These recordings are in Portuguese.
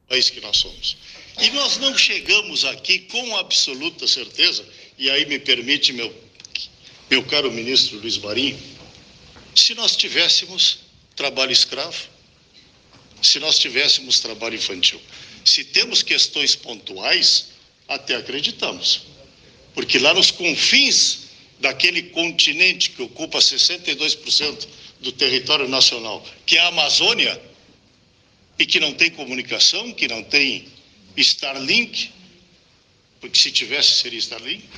país que nós somos. E nós não chegamos aqui com absoluta certeza, e aí me permite, meu caro ministro Luiz Marinho, se nós tivéssemos trabalho escravo, se nós tivéssemos trabalho infantil. Se temos questões pontuais, até acreditamos. Porque lá nos confins daquele continente que ocupa 62% do território nacional, que é a Amazônia, e que não tem comunicação, que não tem Starlink, porque se tivesse seria Starlink,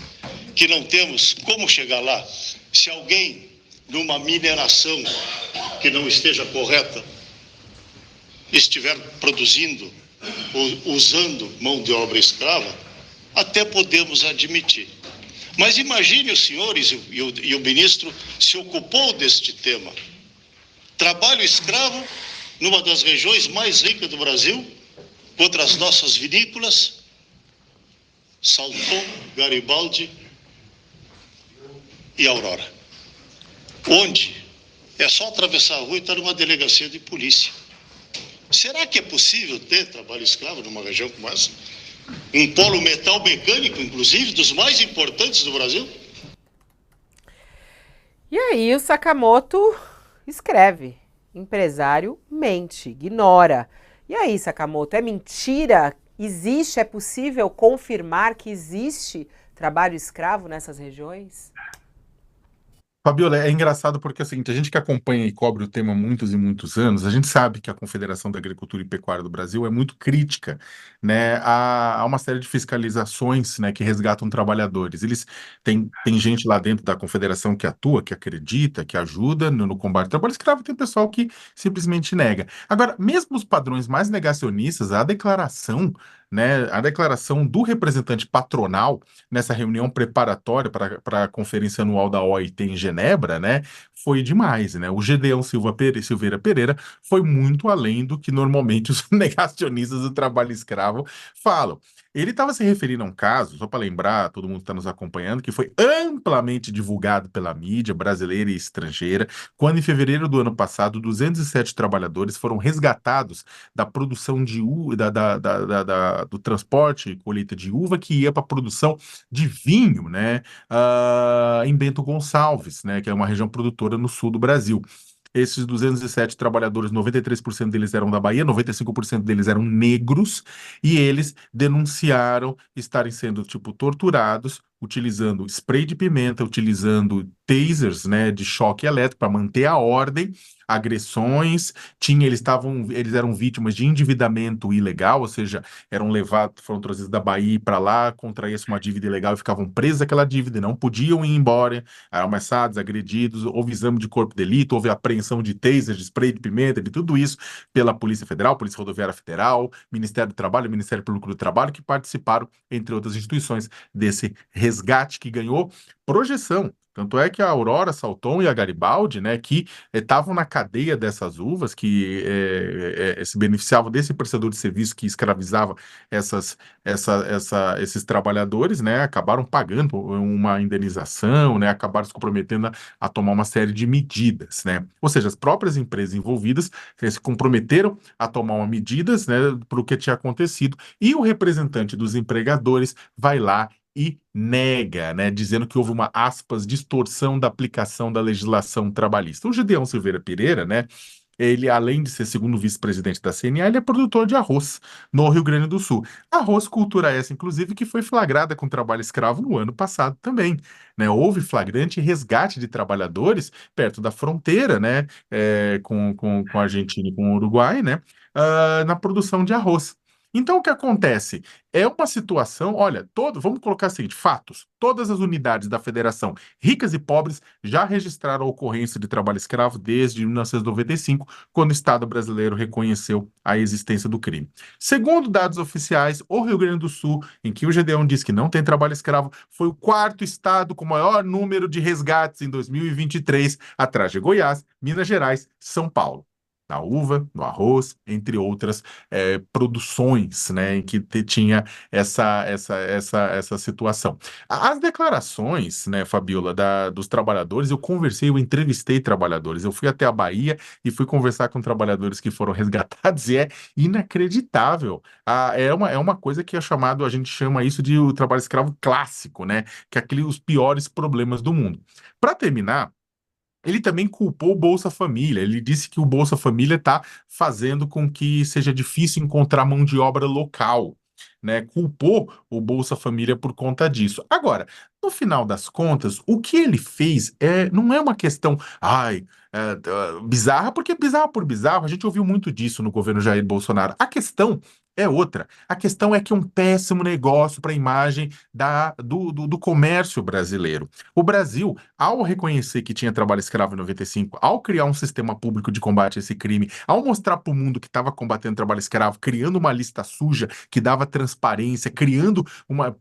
que não temos como chegar lá. Se alguém, numa mineração que não esteja correta, estiver produzindo ou usando mão de obra escrava, até podemos admitir. Mas imagine os senhores, e o ministro se ocupou deste tema, trabalho escravo numa das regiões mais ricas do Brasil, contra as nossas vinícolas, Salton, Garibaldi e Aurora, onde é só atravessar a rua e estar numa delegacia de polícia. Será que é possível ter trabalho escravo numa região como essa? Um polo metal mecânico, inclusive, dos mais importantes do Brasil? E aí o Sakamoto escreve: empresário mente, ignora. E aí, Sakamoto, é mentira? Existe, é possível confirmar que existe trabalho escravo nessas regiões? Fabiola, é engraçado porque é o seguinte, a gente que acompanha e cobre o tema há muitos e muitos anos, a gente sabe que a Confederação da Agricultura e Pecuária do Brasil é muito crítica, né, a uma série de fiscalizações, né, que resgatam trabalhadores. Eles tem gente lá dentro da Confederação que atua, que acredita, que ajuda no combate ao trabalho escravo, tem pessoal que simplesmente nega. Agora, mesmo os padrões mais negacionistas, a declaração do representante patronal nessa reunião preparatória para a Conferência Anual da OIT em Genebra, né, foi demais, né? O Gedeão Silveira Pereira foi muito além do que normalmente os negacionistas do trabalho escravo falam. Ele estava se referindo a um caso, só para lembrar, todo mundo que está nos acompanhando, que foi amplamente divulgado pela mídia brasileira e estrangeira, quando em fevereiro do ano passado, 207 trabalhadores foram resgatados da produção de uva, do transporte e colheita de uva que ia para a produção de vinho, né, em Bento Gonçalves, né, que é uma região produtora no sul do Brasil. Esses 207 trabalhadores, 93% deles eram da Bahia, 95% deles eram negros, e eles denunciaram estarem sendo, tipo, torturados, utilizando spray de pimenta, utilizando tasers, né, de choque elétrico para manter a ordem, agressões, eles eram vítimas de endividamento ilegal, ou seja, foram trazidos da Bahia para lá, contraíam uma dívida ilegal e ficavam presos àquela dívida, e não podiam ir embora, eram ameaçados, agredidos, houve exame de corpo de delito, houve apreensão de taser, de spray de pimenta, de tudo isso pela Polícia Federal, Polícia Rodoviária Federal, Ministério do Trabalho, Ministério Público do Trabalho, que participaram, entre outras instituições, desse resgate que ganhou projeção. Tanto é que a Aurora, Salton e a Garibaldi, né, que estavam na cadeia dessas uvas, que se beneficiavam desse prestador de serviço que escravizava esses trabalhadores, né, acabaram pagando uma indenização, né, acabaram se comprometendo a tomar uma série de medidas, né? Ou seja, as próprias empresas envolvidas se comprometeram a tomar uma medidas, né, para o que tinha acontecido, e o representante dos empregadores vai lá e nega, né, dizendo que houve uma, aspas, distorção da aplicação da legislação trabalhista. O Gedeão Silveira Pereira, né, ele, além de ser segundo vice-presidente da CNA, ele é produtor de arroz no Rio Grande do Sul. Arroz, cultura essa, inclusive, que foi flagrada com trabalho escravo no ano passado também, né? Houve flagrante resgate de trabalhadores perto da fronteira, né, com a Argentina e com o Uruguai, né, na produção de arroz. Então, o que acontece? É uma situação, olha, vamos colocar assim, fatos. Todas as unidades da federação, ricas e pobres, já registraram a ocorrência de trabalho escravo desde 1995, quando o Estado brasileiro reconheceu a existência do crime. Segundo dados oficiais, o Rio Grande do Sul, em que o Gedeão diz que não tem trabalho escravo, foi o quarto estado com maior número de resgates em 2023, atrás de Goiás, Minas Gerais, São Paulo. na uva, no arroz, entre outras produções, né, em que tinha essa situação. As declarações, né, Fabiola, dos trabalhadores, eu entrevistei trabalhadores, eu fui até a Bahia e fui conversar com trabalhadores que foram resgatados e é inacreditável. É uma coisa que a gente chama isso de o trabalho escravo clássico, né, que é os piores problemas do mundo. Para terminar, ele também culpou o Bolsa Família. Ele disse que o Bolsa Família está fazendo com que seja difícil encontrar mão de obra local, né? Culpou o Bolsa Família por conta disso. Agora, no final das contas, o que ele fez não é uma questão, bizarra, porque bizarro por bizarro, a gente ouviu muito disso no governo Jair Bolsonaro. A questão é outra. A questão é que é um péssimo negócio para a imagem do comércio brasileiro. O Brasil, ao reconhecer que tinha trabalho escravo em 95, ao criar um sistema público de combate a esse crime, ao mostrar para o mundo que estava combatendo trabalho escravo, criando uma lista suja que dava transparência,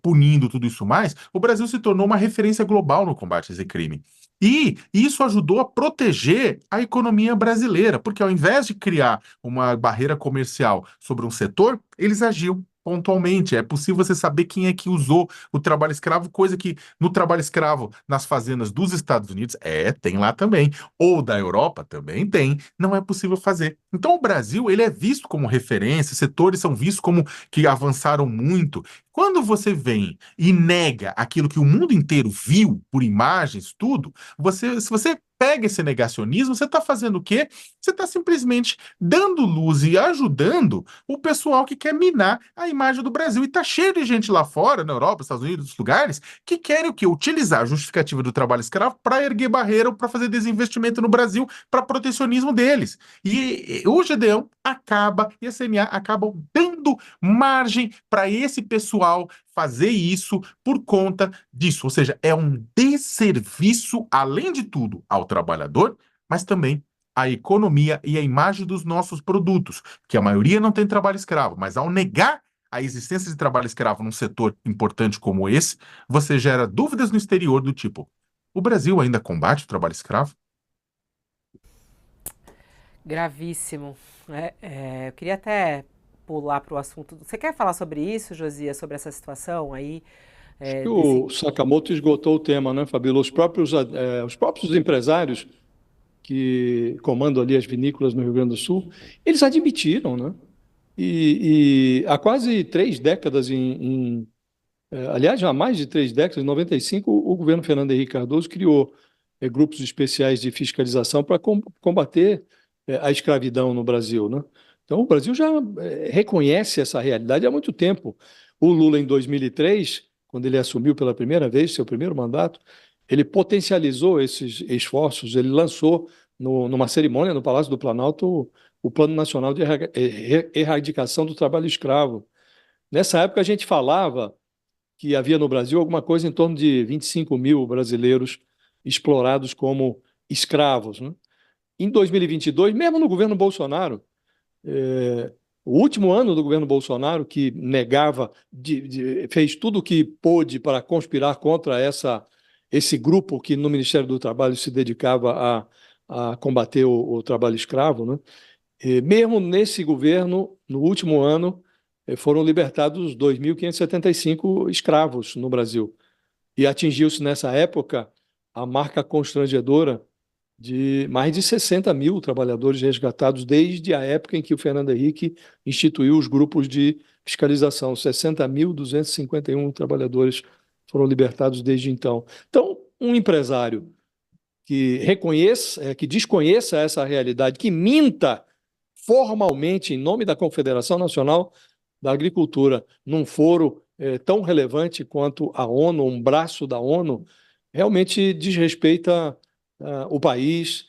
punindo tudo isso mais, o Brasil se tornou uma referência global no combate a esse crime. E isso ajudou a proteger a economia brasileira, porque ao invés de criar uma barreira comercial sobre um setor, eles agiam pontualmente. É possível você saber quem é que usou o trabalho escravo, coisa que no trabalho escravo nas fazendas dos Estados Unidos, tem lá também, ou da Europa também tem, não é possível fazer. Então o Brasil, ele é visto como referência, setores são vistos como que avançaram muito. Quando você vem e nega aquilo que o mundo inteiro viu por imagens, tudo, se você pega esse negacionismo, você está fazendo o quê? Você está simplesmente dando luz e ajudando o pessoal que quer minar a imagem do Brasil. E está cheio de gente lá fora, na Europa, Estados Unidos, outros lugares, que querem o quê? Utilizar a justificativa do trabalho escravo para erguer barreira, para fazer desinvestimento no Brasil, para protecionismo deles. E o GDão acaba, e a CNA acabam dando margem para esse pessoal fazer isso por conta disso. Ou seja, é um desserviço, além de tudo, ao trabalhador, mas também à economia e à imagem dos nossos produtos, que a maioria não tem trabalho escravo, mas ao negar a existência de trabalho escravo num setor importante como esse, você gera dúvidas no exterior do tipo: o Brasil ainda combate o trabalho escravo? Gravíssimo. Eu queria até pular para o assunto. Você quer falar sobre isso, Josias, sobre essa situação aí? Acho que Desse... o Sakamoto esgotou o tema, né, Fabíola? Os próprios empresários que comandam ali as vinícolas no Rio Grande do Sul, eles admitiram, né? E há quase 3 décadas, aliás, já há mais de 3 décadas, em 95, o governo Fernando Henrique Cardoso criou grupos especiais de fiscalização para combater a escravidão no Brasil, né? Então, o Brasil já reconhece essa realidade há muito tempo. O Lula, em 2003, quando ele assumiu pela primeira vez seu primeiro mandato, ele potencializou esses esforços, ele lançou numa cerimônia no Palácio do Planalto o Plano Nacional de Erradicação do Trabalho Escravo. Nessa época, a gente falava que havia no Brasil alguma coisa em torno de 25 mil brasileiros explorados como escravos, né? Em 2022, mesmo no governo Bolsonaro, o último ano do governo Bolsonaro, que negava, fez tudo o que pôde para conspirar contra esse grupo que no Ministério do Trabalho se dedicava a combater o trabalho escravo, né? E mesmo nesse governo, no último ano, foram libertados 2.575 escravos no Brasil. E atingiu-se nessa época a marca constrangedora de mais de 60 mil trabalhadores resgatados desde a época em que o Fernando Henrique instituiu os grupos de fiscalização. 60.251 trabalhadores foram libertados desde então. Então, um empresário que que desconheça essa realidade, que minta formalmente em nome da Confederação Nacional da Agricultura, num foro tão relevante quanto a ONU, um braço da ONU, realmente desrespeita o país,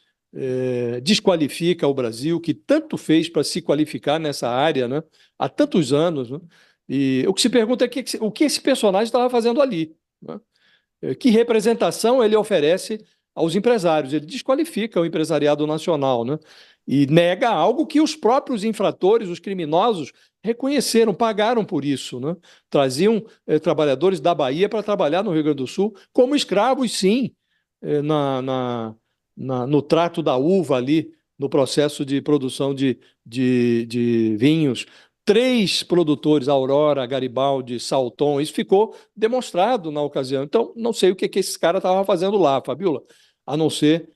desqualifica o Brasil, que tanto fez para se qualificar nessa área, né, há tantos anos, né? E o que se pergunta é o que esse personagem estava fazendo ali, né? Que representação ele oferece aos empresários? Ele desqualifica o empresariado nacional, né? E nega algo que os próprios infratores, os criminosos, reconheceram, pagaram por isso, né? Traziam trabalhadores da Bahia para trabalhar no Rio Grande do Sul como escravos, sim, no trato da uva ali no processo de produção de vinhos. 3 produtores, Aurora, Garibaldi, Salton, isso ficou demonstrado na ocasião. Então, não sei o que esse cara estava fazendo lá, Fabiola, a não ser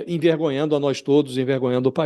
envergonhando a nós todos, envergonhando o país.